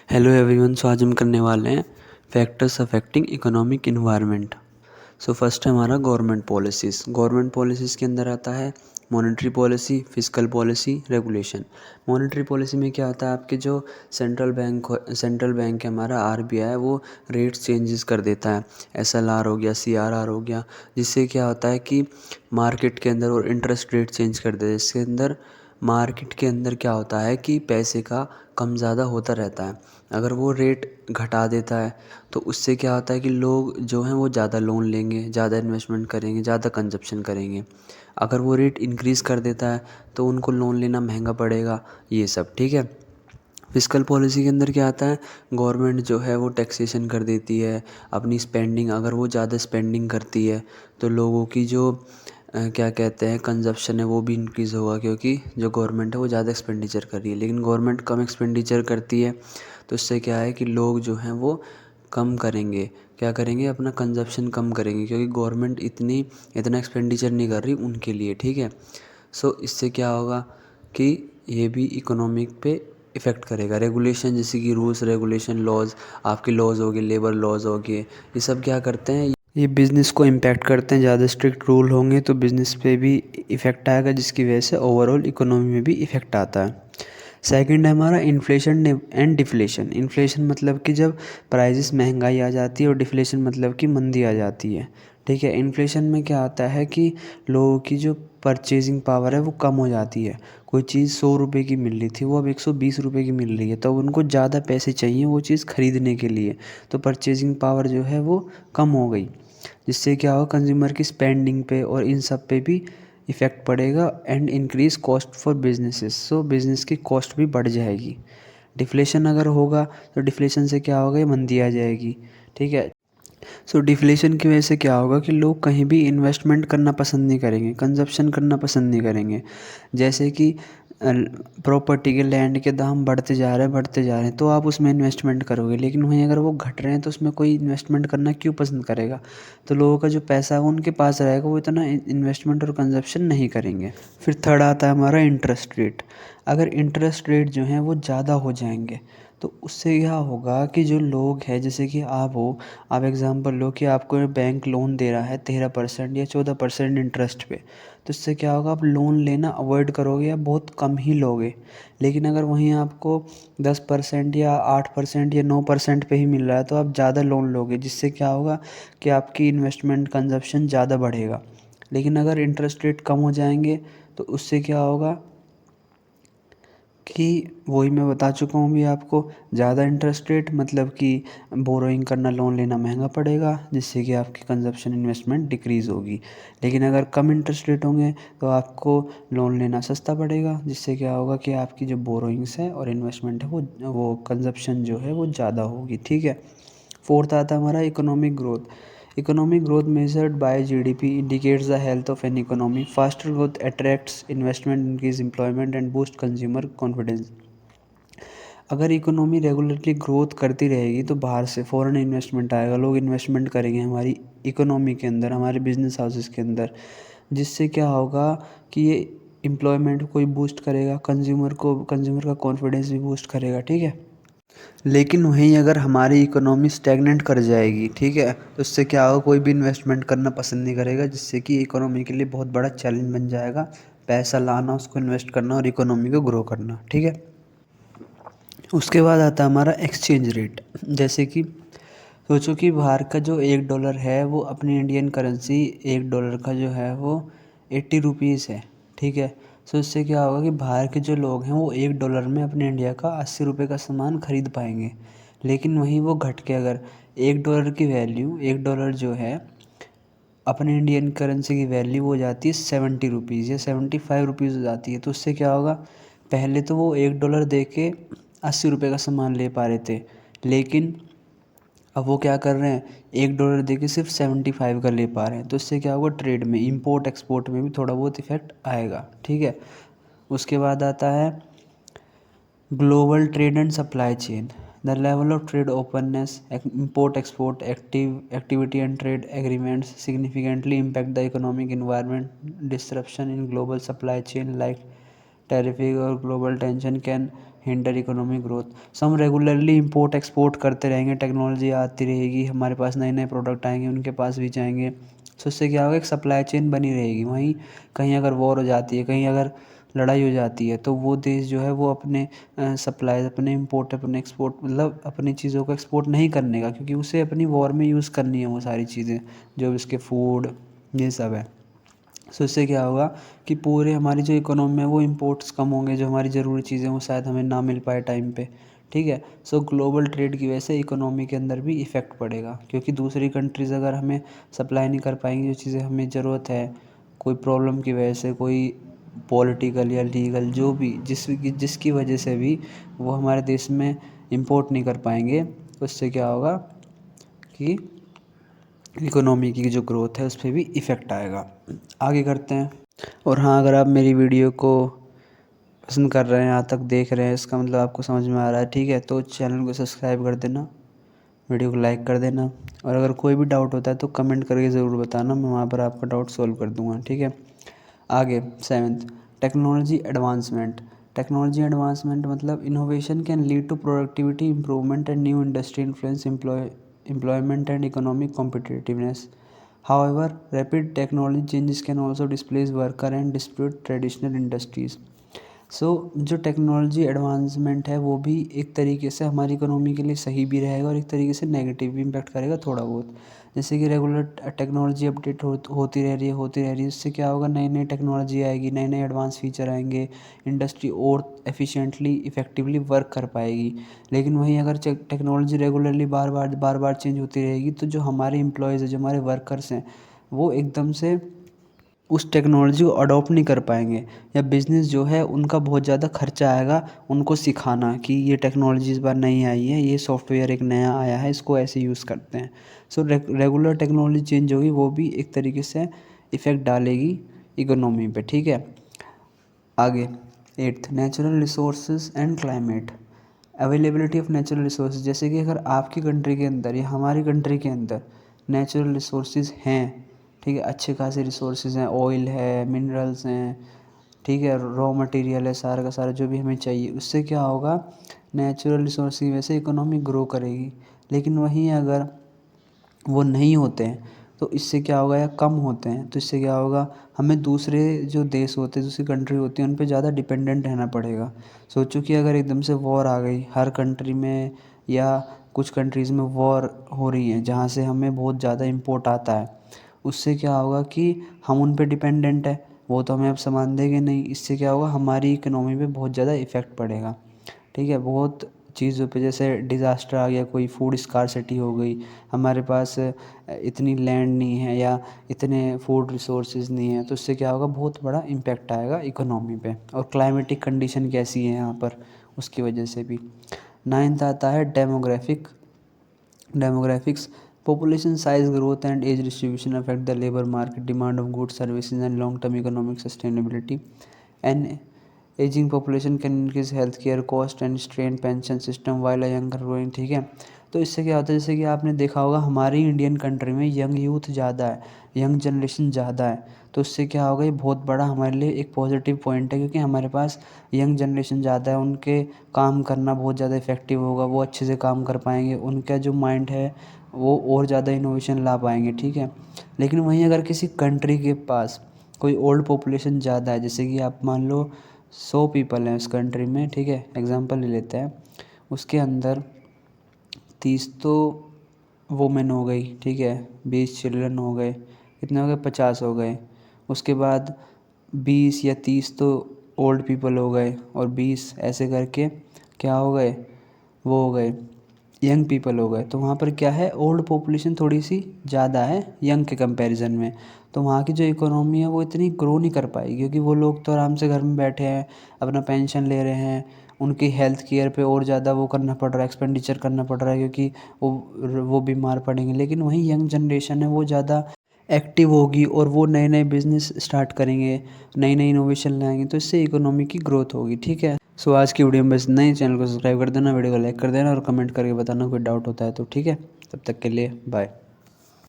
Hello everyone. सो आज हम करने वाले हैं factors affecting economic environment. So first है हमारा गवर्नमेंट पॉलिसीज़। गवर्नमेंट पॉलिसीज़ के अंदर आता है monetary policy, fiscal policy, regulation. Monetary policy में क्या होता है, आपके जो सेंट्रल बैंक है हमारा आरबीआई, वो रेट चेंजेस कर देता है। एसएलआर हो गया, सीआरआर हो गया, जिससे क्या होता है कि मार्केट के अंदर और इंटरेस्ट रेट चेंज कर देते हैं। इसके अंदर मार्केट के अंदर क्या होता है कि पैसे का कम ज़्यादा होता रहता है। अगर वो रेट घटा देता है तो उससे क्या होता है कि लोग जो हैं वो ज़्यादा लोन लेंगे, ज़्यादा इन्वेस्टमेंट करेंगे, ज़्यादा कंजप्शन करेंगे। अगर वो रेट इंक्रीज़ कर देता है तो उनको लोन लेना महंगा पड़ेगा, ये सब ठीक है। फिस्कल पॉलिसी के अंदर क्या आता है, गवर्नमेंट जो है वो टैक्सेशन कर देती है अपनी स्पेंडिंग। अगर वो ज़्यादा स्पेंडिंग करती है तो लोगों की जो क्या कहते हैं कंजप्शन है वो भी इंक्रीज़ होगा, क्योंकि जो गवर्नमेंट है वो ज़्यादा एक्सपेंडिचर कर रही है। लेकिन गवर्नमेंट कम एक्सपेंडिचर करती है तो इससे क्या है कि लोग जो हैं वो कम करेंगे, क्या करेंगे, अपना कंजप्शन कम करेंगे, क्योंकि गवर्नमेंट इतना एक्सपेंडिचर नहीं कर रही उनके लिए, ठीक है। सो इससे क्या होगा कि ये भी इकोनॉमिक पे इफ़ेक्ट करेगा। रेगुलेशन जैसे कि रूल्स रेगुलेशन लॉज, आपके लॉज हो गए, लेबर लॉज हो गए, ये सब क्या करते हैं, ये बिज़नेस को इम्पैक्ट करते हैं। ज़्यादा स्ट्रिक्ट रूल होंगे तो बिज़नेस पे भी इफ़ेक्ट आएगा, जिसकी वजह से ओवरऑल इकोनॉमी में भी इफ़ेक्ट आता है। सेकंड है हमारा इन्फ्लेशन एंड डिफ्लेशन। इन्फ्लेशन मतलब कि जब प्राइजेस महंगाई आ जाती है, और डिफ्लेशन मतलब कि मंदी आ जाती है, ठीक है। इन्फ्लेशन में क्या आता है कि लोगों की जो परचेजिंग पावर है वो कम हो जाती है। कोई चीज़ 100 रुपये की मिल रही थी वो अब 120 रुपये की मिल रही है, तो उनको ज़्यादा पैसे चाहिए वो चीज़ खरीदने के लिए, तो परचेजिंग पावर जो है वो कम हो गई, जिससे क्या होगा कंज्यूमर की स्पेंडिंग पे और इन सब पे भी इफ़ेक्ट पड़ेगा। And increase cost for businesses, so business की कॉस्ट भी बढ़ जाएगी। डिफ्लेशन अगर होगा तो डिफ्लेशन से क्या होगा, ये मंदी आ जाएगी, ठीक है। सो डिफ्लेशन की वजह से क्या होगा कि लोग कहीं भी इन्वेस्टमेंट करना पसंद नहीं करेंगे, कंजप्शन करना पसंद नहीं करेंगे। जैसे कि प्रॉपर्टी के लैंड के दाम बढ़ते जा रहे हैं, तो आप उसमें इन्वेस्टमेंट करोगे, लेकिन वहीं अगर वो घट रहे हैं तो उसमें कोई इन्वेस्टमेंट करना क्यों पसंद करेगा। तो लोगों का जो पैसा है वो उनके पास रहेगा, वो इतना इन्वेस्टमेंट और कंजप्शन नहीं करेंगे। फिर थर्ड आता है हमारा इंटरेस्ट रेट। अगर इंटरेस्ट रेट जो हैं वो ज़्यादा हो जाएंगे तो उससे क्या होगा कि जो लोग हैं, जैसे कि आप हो, आप एग्ज़ाम्पल लो कि आपको बैंक लोन दे रहा है 13% या 14% इंटरेस्ट पे, तो इससे क्या होगा, आप लोन लेना अवॉइड करोगे या बहुत कम ही लोगे। लेकिन अगर वहीं आपको 10% या 8% या 9% पे ही मिल रहा है तो आप ज़्यादा लोन लोगे, जिससे क्या होगा कि आपकी इन्वेस्टमेंट कंजप्शन ज़्यादा बढ़ेगा। लेकिन अगर इंटरेस्ट रेट कम हो जाएंगे तो उससे क्या होगा कि वही मैं बता चुका हूँ भी आपको, ज़्यादा इंटरेस्ट रेट मतलब कि बोरोइंग करना, लोन लेना महंगा पड़ेगा, जिससे कि आपकी कंजप्शन इन्वेस्टमेंट डिक्रीज़ होगी। लेकिन अगर कम इंटरेस्ट रेट होंगे तो आपको लोन लेना सस्ता पड़ेगा, जिससे क्या होगा कि आपकी जो बोरोइंग्स है और इन्वेस्टमेंट है वो कंजप्शन जो है वो ज़्यादा होगी, ठीक है। फोर्थ आता है हमारा economic growth. Economic growth measured by GDP indicates the health of an economy. Faster growth attracts investment, increase employment and boost consumer confidence. अगर इकोनॉमी रेगुलरली ग्रोथ करती रहेगी तो बाहर से फॉरेन इन्वेस्टमेंट आएगा, लोग इन्वेस्टमेंट करेंगे हमारी इकोनॉमी के अंदर, हमारे बिजनेस हाउसेस के अंदर, जिससे क्या होगा कि ये एम्प्लॉयमेंट को बूस्ट करेगा, कंज्यूमर का कॉन्फिडेंस भी बूस्ट करेगा, ठीक है। लेकिन वहीं अगर हमारी इकोनॉमी स्टैगनेंट कर जाएगी, ठीक है, तो इससे क्या होगा, कोई भी इन्वेस्टमेंट करना पसंद नहीं करेगा, जिससे कि इकोनॉमी के लिए बहुत बड़ा चैलेंज बन जाएगा पैसा लाना, उसको इन्वेस्ट करना और इकोनॉमी को ग्रो करना, ठीक है। उसके बाद आता है हमारा एक्सचेंज रेट। जैसे कि सोचो कि बाहर का जो $1 है वो अपनी इंडियन करेंसी, $1 का जो है वो 80 रुपीज़ है, ठीक है। सो इससे क्या होगा कि बाहर के जो लोग हैं वो $1 में अपने इंडिया का 80 रुपये का सामान खरीद पाएंगे। लेकिन वहीं वो घट के अगर $1 की वैल्यू, $1 जो है अपने इंडियन करेंसी की वैल्यू हो जाती है 70 रुपीज़ या 75 रुपीज़ हो जाती है, तो उससे क्या होगा, पहले तो वो $1 दे के 80 रुपये का सामान ले पा रहे थे, लेकिन अब वो क्या कर रहे हैं, $1 दे के सिर्फ 75 का ले पा रहे हैं। तो इससे क्या होगा, ट्रेड में, इंपोर्ट एक्सपोर्ट में भी थोड़ा बहुत इफेक्ट आएगा, ठीक है। उसके बाद आता है global trade and supply chain. The level of trade openness, import export activity and trade agreements significantly impact the economic environment. Disruption in global supply chain like tariff or global tension can hinder economic growth. So हम regularly import export करते रहेंगे, technology आती रहेगी, हमारे पास नए नए product आएंगे, उनके पास भी जाएंगे। सो इससे क्या होगा, एक सप्लाई चेन बनी रहेगी। वहीं कहीं अगर वॉर हो जाती है, कहीं अगर लड़ाई हो जाती है, तो वो देश जो है वो अपने सप्लाई, अपने इंपोर्ट, अपने एक्सपोर्ट, मतलब अपनी चीज़ों को एक्सपोर्ट नहीं करने का, क्योंकि उसे अपनी वॉर में यूज़ करनी है वो सारी चीज़ें, जो उसके फूड, ये सब है। सो इससे क्या होगा कि पूरे हमारी जो इकोनॉमी है वो इंपोर्ट्स कम होंगे, जो हमारी ज़रूरी चीज़ें वो शायद हमें ना मिल पाए टाइम पे। ठीक है। सो ग्लोबल ट्रेड की वजह से इकोनॉमी के अंदर भी इफ़ेक्ट पड़ेगा, क्योंकि दूसरी कंट्रीज़ अगर हमें सप्लाई नहीं कर पाएंगी जो चीज़ें हमें ज़रूरत है, कोई प्रॉब्लम की वजह से, कोई पॉलिटिकल या लीगल जो भी जिसकी वजह से भी वो हमारे देश में इंपोर्ट नहीं कर पाएंगे, तो उससे क्या होगा कि इकोनॉमी की जो ग्रोथ है उस पर भी इफ़ेक्ट आएगा। आगे करते हैं। और हाँ, अगर आप मेरी वीडियो को पसंद कर रहे हैं, यहाँ तक देख रहे हैं, इसका मतलब आपको समझ में आ रहा है, ठीक है, तो चैनल को सब्सक्राइब कर देना, वीडियो को लाइक कर देना, और अगर कोई भी डाउट होता है तो कमेंट करके ज़रूर बताना, मैं वहाँ पर आपका डाउट सॉल्व कर दूँगा। ठीक है। आगे 7th, technology advancement. Technology advancement मतलब innovation can lead to productivity improvement and new industry influence employment and economic competitiveness. However, rapid technology changes can also displace worker and dispute traditional industries. जो technology advancement है वो भी एक तरीके से हमारी economy के लिए सही भी रहेगा और एक तरीके से नेगेटिव भी इम्पैक्ट करेगा थोड़ा बहुत। जैसे कि रेगुलर टेक्नोलॉजी अपडेट होती रह रही है, उससे क्या होगा, नई नई टेक्नोलॉजी आएगी, नए नए एडवांस फीचर आएंगे, इंडस्ट्री और एफिशिएंटली इफ़ेक्टिवली वर्क कर पाएगी। लेकिन वहीं अगर टेक्नोलॉजी रेगुलरली बार बार चेंज होती रहेगी, तो जो हमारे एम्प्लॉयज़ हैं, जो हमारे वर्कर्स हैं, वो एकदम से उस टेक्नोलॉजी को अडॉप्ट नहीं कर पाएंगे, या बिज़नेस जो है उनका बहुत ज़्यादा खर्चा आएगा उनको सिखाना कि ये टेक्नोलॉजी इस बार नई आई है, ये सॉफ्टवेयर एक नया आया है, इसको ऐसे यूज़ करते हैं। सो रेगुलर टेक्नोलॉजी चेंज होगी, वो भी एक तरीके से इफ़ेक्ट डालेगी इकोनॉमी पे। ठीक है। आगे 8th, natural resources and climate. Availability of natural resources, जैसे कि अगर आपकी कंट्री के अंदर या हमारी कंट्री के अंदर नेचुरल रिसोर्सेज हैं, ठीक है, अच्छे खासे रिसोर्सेज हैं, ऑयल है, मिनरल्स हैं, ठीक है, रॉ मटेरियल है, सारा का सारा जो भी हमें चाहिए, उससे क्या होगा, नेचुरल रिसोर्स की वजह से इकोनॉमी ग्रो करेगी। लेकिन वहीं अगर वो नहीं होते हैं तो इससे क्या होगा, या कम होते हैं तो इससे क्या होगा, हमें दूसरे जो देश होते हैं, दूसरी कंट्री होती है, उन पे ज़्यादा डिपेंडेंट रहना पड़ेगा। सोचो कि अगर एकदम से वॉर आ गई हर कंट्री में, या कुछ कंट्रीज़ में वॉर हो रही है जहाँ से हमें बहुत ज़्यादा इंपोर्ट आता है, उससे क्या होगा कि हम उन पे डिपेंडेंट है, वो तो हमें अब सामान देंगे नहीं, इससे क्या होगा, हमारी इकोनॉमी पे बहुत ज़्यादा इफ़ेक्ट पड़ेगा। ठीक है। बहुत चीज़ों पे, जैसे डिज़ास्टर आ गया, कोई फूड स्कार्सिटी हो गई, हमारे पास इतनी लैंड नहीं है या इतने फूड रिसोर्सेज नहीं है, तो इससे क्या होगा, बहुत बड़ा इम्पैक्ट आएगा इकोनॉमी पे। और क्लाइमेटिक कंडीशन कैसी है यहाँ पर, उसकी वजह से भी। 9th आता है demographics. Population size growth and age distribution affect the labour market, demand of goods services and long term economic sustainability. And ageing population can increase health care cost and strain pension system while younger growing. ठीक है। तो इससे क्या होता है, जैसे कि आपने देखा होगा हमारी इंडियन कंट्री में यंग यूथ ज़्यादा है, यंग जनरेशन ज़्यादा है, तो इससे क्या होगा, ये बहुत बड़ा हमारे लिए एक पॉजिटिव पॉइंट है, क्योंकि हमारे पास यंग जनरेशन ज़्यादा है, उनके काम करना बहुत ज़्यादा इफेक्टिव होगा, वो अच्छे से काम कर पाएंगे, उनका जो माइंड है वो और ज़्यादा इनोवेशन ला पाएंगे। ठीक है। लेकिन वहीं अगर किसी कंट्री के पास कोई ओल्ड पॉपुलेशन ज़्यादा है, जैसे कि आप मान लो 100 पीपल हैं उस कंट्री में, ठीक है, एग्जांपल ले लेते हैं, उसके अंदर 30 तो वुमेन हो गई, ठीक है, 20 चिल्ड्रन हो गए, कितने हो गए, 50 हो गए। उसके बाद 20 या 30 तो ओल्ड पीपल हो गए, और 20 ऐसे करके क्या हो गए, वो हो गए यंग पीपल हो गए। तो वहाँ पर क्या है, ओल्ड पॉपुलेशन थोड़ी सी ज़्यादा है यंग के कंपैरिजन में, तो वहाँ की जो इकोनॉमी है वो इतनी ग्रो नहीं कर पाएगी, क्योंकि वो लोग तो आराम से घर में बैठे हैं, अपना पेंशन ले रहे हैं, उनकी हेल्थ केयर पे और ज़्यादा वो करना पड़ रहा है, एक्सपेंडिचर करना पड़ रहा है, क्योंकि वो बीमार पड़ेंगे। लेकिन वहीं यंग जनरेशन है वो ज़्यादा एक्टिव होगी, और वो नए नए बिज़नेस स्टार्ट करेंगे, नई नई इनोवेशन लाएंगे, तो इससे इकोनॉमी की ग्रोथ होगी। ठीक है। सो आज की वीडियो में बस इतना ही। चैनल को सब्सक्राइब कर देना, वीडियो को लाइक कर देना, और कमेंट करके बताना कोई डाउट होता है तो। ठीक है। तब तक के लिए बाय।